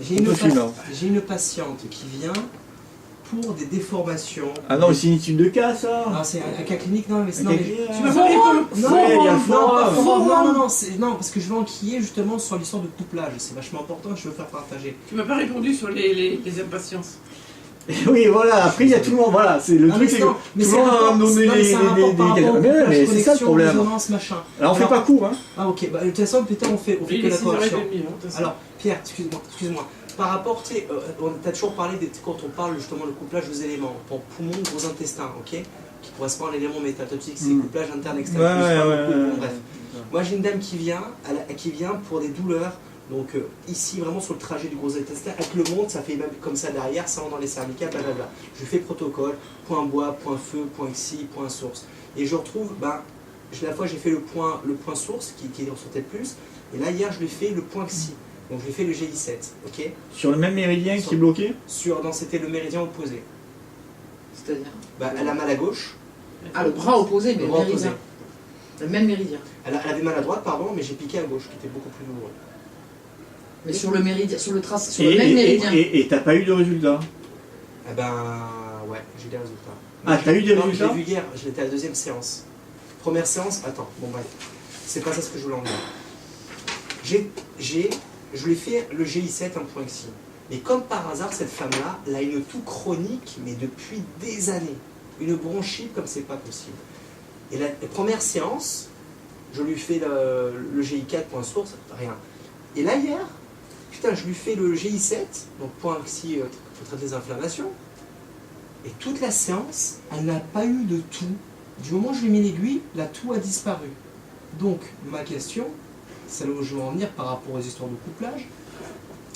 J'ai une patiente qui vient pour des déformations. Ah non, c'est une étude de cas, ça. Non, c'est un cas clinique, non, mais c'est... Non, parce que je vais enquiller justement sur l'histoire de couplage. C'est vachement important, je veux faire partager. Tu m'as pas répondu sur les impatiences. Oui, voilà, après il y a tout le monde, voilà, c'est le truc, c'est que tout le monde a donné mais c'est ça le problème. Alors on fait pas court, hein. Ah ok, bah de toute façon peut-être on fait que la correction. Alors Pierre, excuse-moi, par rapport, on t'a toujours parlé, quand on parle justement le couplage aux éléments, pour poumon, gros intestin, ok, qui correspond à l'élément métatoxique, c'est le couplage interne-externe. Bref, moi j'ai une dame qui vient pour des douleurs. Donc ici vraiment sur le trajet du gros intestin, avec le monte, ça fait même comme ça derrière, ça rentre dans les cervicales, blablabla. Je fais protocole, point bois, point feu, point xi, point source. Et je retrouve, la fois j'ai fait le point source qui est sur tête plus, et là hier je lui ai fait le point xi. Donc je lui ai fait le GI7, ok. Sur le même méridien qui est bloqué? Non, c'était le méridien opposé. C'est-à-dire elle a mal à gauche. Ah, le bras opposé, mais le méridien. Le même méridien. Elle avait mal à droite, pardon, mais j'ai piqué à gauche, qui était beaucoup plus douloureux. Mais sur le méridien, sur le même méridien. Et t'as pas eu de résultat? Eh ben, ouais, j'ai eu des résultats. Ah, t'as eu des résultats? Je l'ai vu hier, j'étais à la deuxième séance. Première séance, attends, bon bref. C'est pas ça ce que je voulais en dire. Je lui ai fait le GI7 un point xi. Mais comme par hasard, cette femme-là, elle a une toux chronique, mais depuis des années. Une bronchite comme c'est pas possible. Et la première séance, je lui fais le GI4 point source, rien. Et là hier, putain, je lui fais le GI7, donc point xi pour traiter les inflammations. Et toute la séance, elle n'a pas eu de toux. Du moment où je lui ai mis l'aiguille, la toux a disparu. Donc, ma question, celle où je veux en venir par rapport aux histoires de couplage,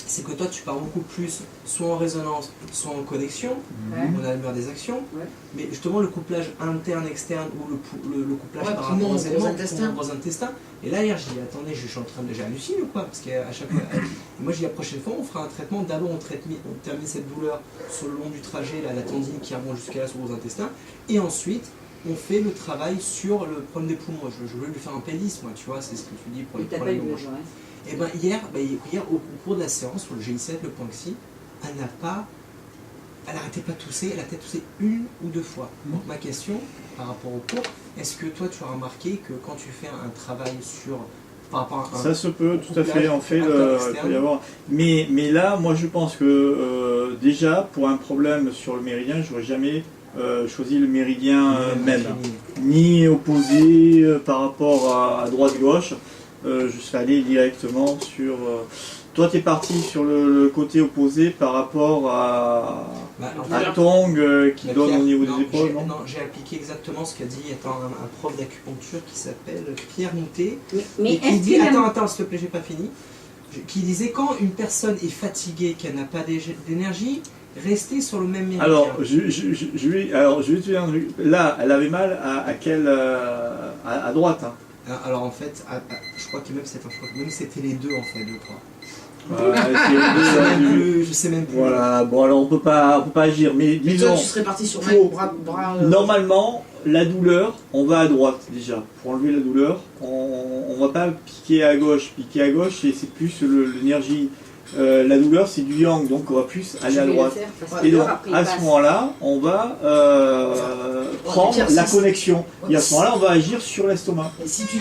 c'est que toi tu pars beaucoup plus soit en résonance, soit en connexion, on a la meilleure des actions, mais justement le couplage interne-externe ou le couplage par rapport aux éléments, gros intestins, et là hier j'ai dit attendez, je suis en train de halluciner ou quoi, parce qu'à chaque fois, moi j'ai dit la prochaine fois on fera un traitement, d'abord on termine cette douleur sur le long du trajet, la tendine qui remonte jusqu'à là sur le gros intestin, et ensuite on fait le travail sur le problème des poumons. Je veux lui faire un pédis, moi, tu vois, c'est ce que tu dis pour les problèmes de bronches. Et bien hier, au cours de la séance, sur le GI7, le point xi, elle n'arrêtait pas de tousser, elle a peut-être toussé une ou deux fois. Donc ma question, par rapport au cours, est-ce que toi tu as remarqué que quand tu fais un travail sur... Par rapport à ça se peut, tout à fait, en fait, il peut y avoir... Mais là, moi je pense que déjà, pour un problème sur le méridien, je n'aurais jamais choisi le méridien même, ni opposé par rapport à droite-gauche. Je serais allé directement sur... toi, tu es parti sur le côté opposé par rapport à Tong qui donne au niveau des épaules, non? Non, j'ai appliqué exactement ce qu'a dit un prof d'acupuncture qui s'appelle Pierre Moutet. Mais qui dit, attends, s'il te plaît, j'ai pas fini. Qui disait quand une personne est fatiguée, qu'elle n'a pas d'énergie, restez sur le même méridien. Alors, je vais te dire un truc. Là, elle avait mal à droite. Hein. Alors en fait, je crois que même c'était les deux en fait, je crois. Je sais même plus. Voilà, bon alors on peut pas agir, mais disons. Toi, tu serais parti sur bras. Normalement, la douleur, on va à droite déjà. Pour enlever la douleur, on va pas piquer à gauche. Piquer à gauche, c'est plus l'énergie. La douleur c'est du yang, donc on va plus aller à droite. Et donc à ce moment-là, on va prendre la connexion. Et à ce moment-là, on va agir sur l'estomac. Si tu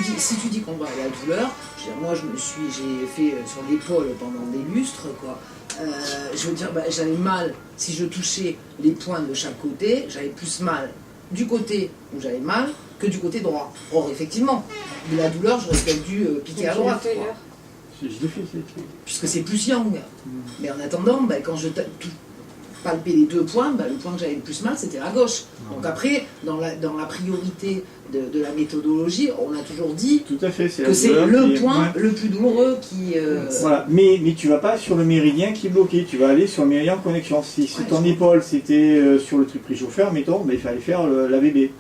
dis qu'on va à la douleur, moi j'ai fait sur l'épaule pendant des lustres, quoi. Je veux dire, j'avais mal, si je touchais les points de chaque côté, j'avais plus mal du côté où j'avais mal que du côté droit. Or effectivement, de la douleur, j'aurais peut-être dû piquer à droite. Je l'ai fait. Puisque c'est plus yang. Mais en attendant, quand je palpais les deux points, le point que j'avais le plus mal, c'était la gauche. Donc après, dans la priorité de la méthodologie, on a toujours dit tout à fait, que c'est le point le plus douloureux qui... Voilà, mais tu vas pas sur le méridien qui est bloqué, tu vas aller sur le méridien en connexion. Si ton épaule c'était sur le truc préchauffeur, mettons, il fallait faire l'AVB.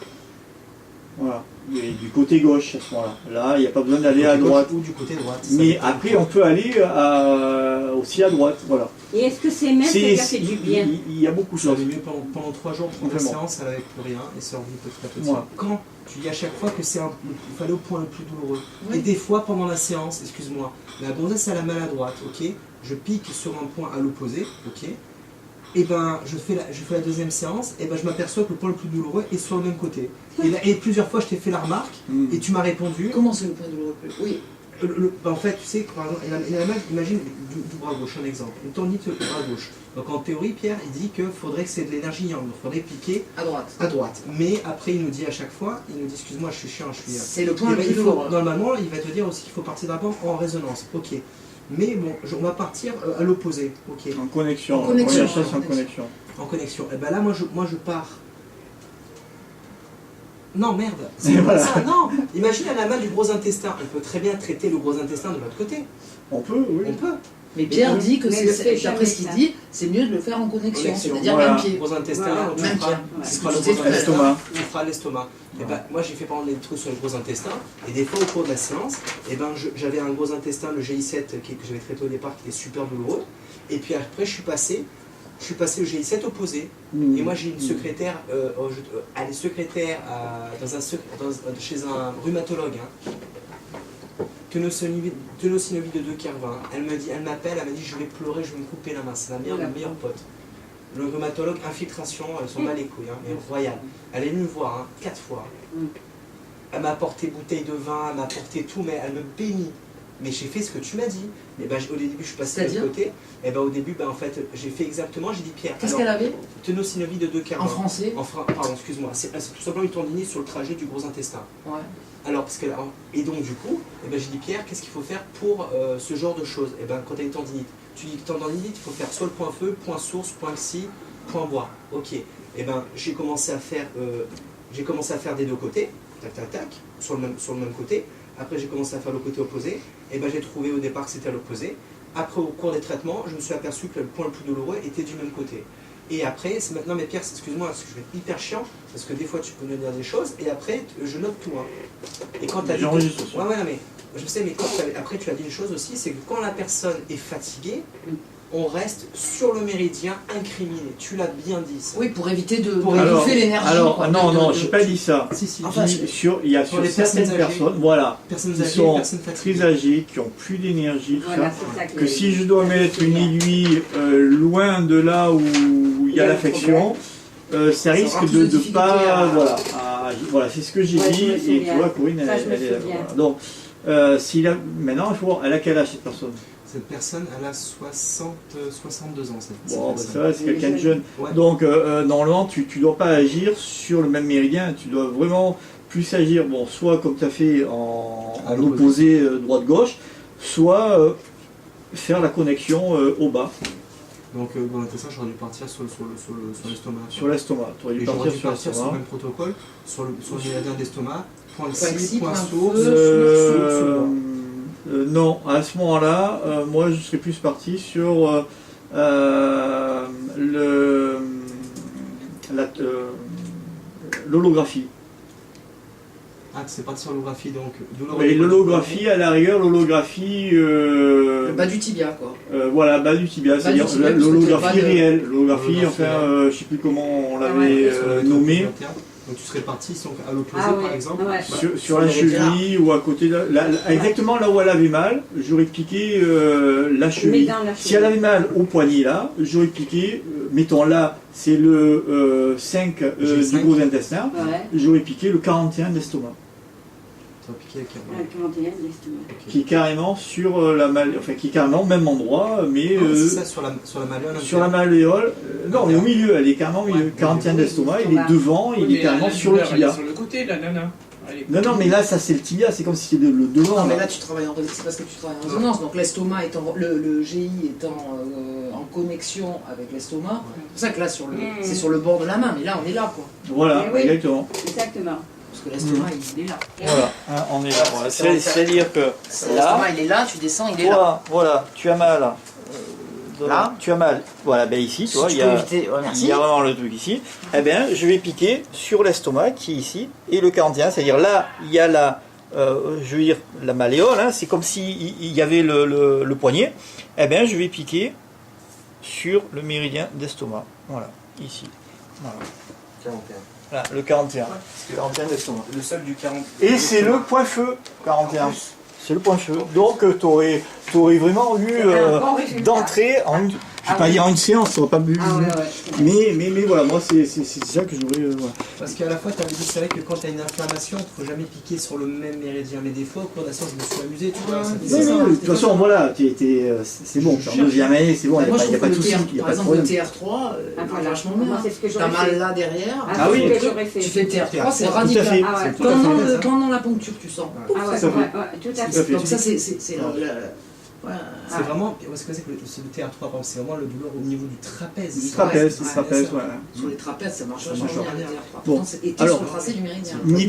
Voilà. du côté gauche à ce moment-là. Là, il n'y a pas besoin d'aller à droite. Ou du côté droite. Mais après, on peut aller aussi à droite. Voilà. Et est-ce que c'est même ça qui a fait du bien? Il y a beaucoup de Ça choses. allait mieux pendant 3 jours, première séance, elle n'avait plus rien et c'est revenu petit à petit. Ouais. Quand tu dis à chaque fois que c'est il fallait au point le plus douloureux. Oui. Et des fois pendant la séance, excuse-moi, la gonzesse elle a mal à droite, ok, je pique sur un point à l'opposé, ok, et ben je fais la deuxième séance, et ben je m'aperçois que le point le plus douloureux est sur le même côté. Et plusieurs fois je t'ai fait la remarque et tu m'as répondu. Comment c'est le point douloureux? Oui. En fait, tu sais, par exemple, il a mal, imagine du bras gauche, un exemple, une tendinite du bras gauche. Donc en théorie, Pierre, il dit qu'il faudrait que c'est de l'énergie yang, donc il faudrait piquer À droite. à droite. Mais après, il nous dit à chaque fois, il nous dit, excuse-moi, je suis chiant, je suis... C'est le point Eh le ben, plus il faut, douloureux. normalement, il va te dire aussi qu'il faut partir d'abord en résonance, ok. Mais bon, on va partir à l'opposé, ok. En connexion. En connexion, Première chose, en en connexion. En connexion. Et ben là, moi je pars. Non, merde, c'est pas Voilà. ça, non. Imagine, elle a mal du gros intestin. On peut très bien traiter le gros intestin de l'autre côté. On peut, oui. On peut. Mais Pierre dit que Mais le fait d'après ce jamais, qu'il ça. dit, c'est mieux de le faire en connexion, Connexion. c'est-à-dire Voilà. même pied. Gros intestin, Voilà. tu Même feras, bien. tu feras le Ouais. gros intestin, L'estomac. tu feras l'estomac. Et ben, moi j'ai fait par exemple des trucs sur le gros intestin, et des fois au cours de la séance, et ben, j'avais un gros intestin, le GI7 que j'avais traité au départ, qui était super douloureux, et puis après je suis passé au GI7 opposé. Et moi j'ai une secrétaire, elle est secrétaire chez un rhumatologue, hein. Tenosynovie de 2,20. Elle m'appelle, elle m'a dit je vais pleurer, je vais me couper la main, c'est la meilleure pote. Le rhumatologue, infiltration, elles sont mal les couilles, hein, mais royale. Elle est venue me voir, hein, 4 fois. Elle m'a apporté bouteille de vin, elle m'a apporté tout, mais elle me bénit. Mais j'ai fait ce que tu m'as dit. Et ben, au début, je suis passé de l'autre côté. Et ben, au début, ben, en fait, j'ai fait exactement, j'ai dit Pierre. Qu'est-ce qu'elle avait? Tenosynovie de 2,40. En français? Pardon, excuse-moi. C'est tout simplement une tendinite sur le trajet du gros intestin. Ouais. Alors, et donc du coup, eh ben, j'ai dit Pierre, qu'est-ce qu'il faut faire pour ce genre de choses? Et ben, quand tu as une tendinite, tu dis que tendinite, il faut faire soit le point feu, point source, point xi, point bois. Ok. Et ben, j'ai commencé à faire des deux côtés, tac tac tac, sur le même côté. Après, j'ai commencé à faire le côté opposé. Et ben, j'ai trouvé au départ que c'était à l'opposé. Après, au cours des traitements, je me suis aperçu que le point le plus douloureux était du même côté. Et après, c'est maintenant, mais Pierre, excuse-moi, parce que je vais être hyper chiant, parce que des fois tu peux me dire des choses, et après, je note tout. Hein. Et quand tu as dit. J'enregistre aussi. Ouais, mais je sais, mais après, tu as dit une chose aussi, c'est que quand la personne est fatiguée, on reste sur le méridien incriminé. Tu l'as bien dit, ça. Oui, pour éviter de Pour bouffer l'énergie. Alors, quoi, non, de- j'ai pas dit ça. Si, si. Enfin, Il y a sur les certaines personnes âgées. personnes, voilà, Personnes qui âgées, sont personnes fatiguées. très âgées, qui ont plus d'énergie, tout Voilà, ça, c'est ça qui que est- si je dois mettre une aiguille loin de là où il y a l'affection, ça risque aura plus de de ne difficulté pas... à- Voilà, c'est ce que j'ai Ouais, dit, je me et tu souviens. vois, Corinne, Ça, je me elle est là. souviens. Voilà. Donc, maintenant, elle a quel âge cette personne? Cette personne, elle a 62 ans. Cette Bon, ben, personne. ça va, c'est quelqu'un de jeune. Ouais. Donc, normalement, tu ne dois pas agir sur le même méridien, tu dois vraiment plus agir, bon, soit comme tu as fait en opposé droite-gauche, soit faire la connexion au bas, Donc, dans l'intestin, j'aurais dû partir sur l'estomac. sur l'estomac. Tu aurais Et dû j'aurais partir dû sur partir sur le l'estomac. même protocole, sur le méridien d'estomac, point Point xi, xi, point point source, feu. source. Non, à ce moment-là, moi je serais plus parti sur l'holographie. Ah, c'est parti sur l'holographie, donc. Mais l'holographie, à la rigueur, l'holographie. Le bas du tibia, quoi. Voilà, bas du tibia, c'est-à-dire du tibia, parce que l'holographie t'as pas de- réelle. L'holographie, L'holographie enfin, réelle. je sais plus comment on Ah l'avait ouais, nommé, Donc tu serais parti à l'opposé, Ah oui, par exemple. ouais. sur la cheville ou à côté de exactement là où elle avait mal, j'aurais piqué la Mais cheville. dans la Si elle avait mal au poignet là, j'aurais piqué, mettons là, c'est le 5 G5. du gros intestin, Ouais, j'aurais piqué le 41 d'estomac, Tu vas piquer avec le 41, l'estomac. qui est carrément sur la enfin qui est carrément au même endroit, mais c'est ça, sur la malléole. sur la malléole, non mais au milieu, elle est carrément au milieu, Ouais. 41 d'estomac, il est L'estomac. devant, il est carrément sur le tibia. Sur le côté, la nana. Elle est- Non, mais là, ça c'est le tibia, c'est comme si c'était le devant. Non, mais là. là, tu travailles c'est parce que tu travailles en résonance. Donc, l'estomac étant, le GI étant en connexion avec l'estomac, c'est pour ça que là, c'est sur le bord de la main, mais là, on est là, quoi. Voilà, Eh oui. exactement. Exactement. Parce que l'estomac, il est là. Voilà, hein, on est là. Voilà. C'est-à-dire que là, L'estomac, il est là, tu descends, il est là. voilà, tu as mal Là, tu as mal. Voilà, ben ici, tu vois, il y a vraiment le truc ici. Eh bien, je vais piquer sur l'estomac qui est ici et le 41, c'est-à-dire là, il y a la, je veux dire, la malléole, hein, c'est comme s'il y avait le poignet. Eh bien, je vais piquer sur le méridien d'estomac. Voilà, ici. Voilà. 41. Voilà, le 41. 41 d'estomac. Le sol du 40. Et c'est le point feu, 41. C'est le point feu. Donc, tu aurais vraiment eu d'entrée en... Je vais pas dire en une séance, ça va pas plus. Mais voilà, moi c'est ça que j'aurais. Voilà. Parce qu'à la fois, tu avais dit, c'est vrai que quand tu as une inflammation, il ne faut jamais piquer sur le même méridien. Mais des fois, au cours de la séance, je me suis amusé, tu vois. De toute façon, voilà, c'est bon, c'est bon, il n'y a pas de souci. Par exemple, le TR3, vachement bien. T'as mal là derrière. Ah oui, tu fais le TR3, c'est radical. Pendant la poncture, tu sens. Ah ouais, tout à fait. Donc ça, c'est c'est vraiment, parce que c'est le TR3, par exemple, c'est vraiment le douleur au niveau du trapèze. Du trapèze, ouais. Sur les trapèzes, ça marche vachement bien. Le TR3. Et sur le tracé du méridien.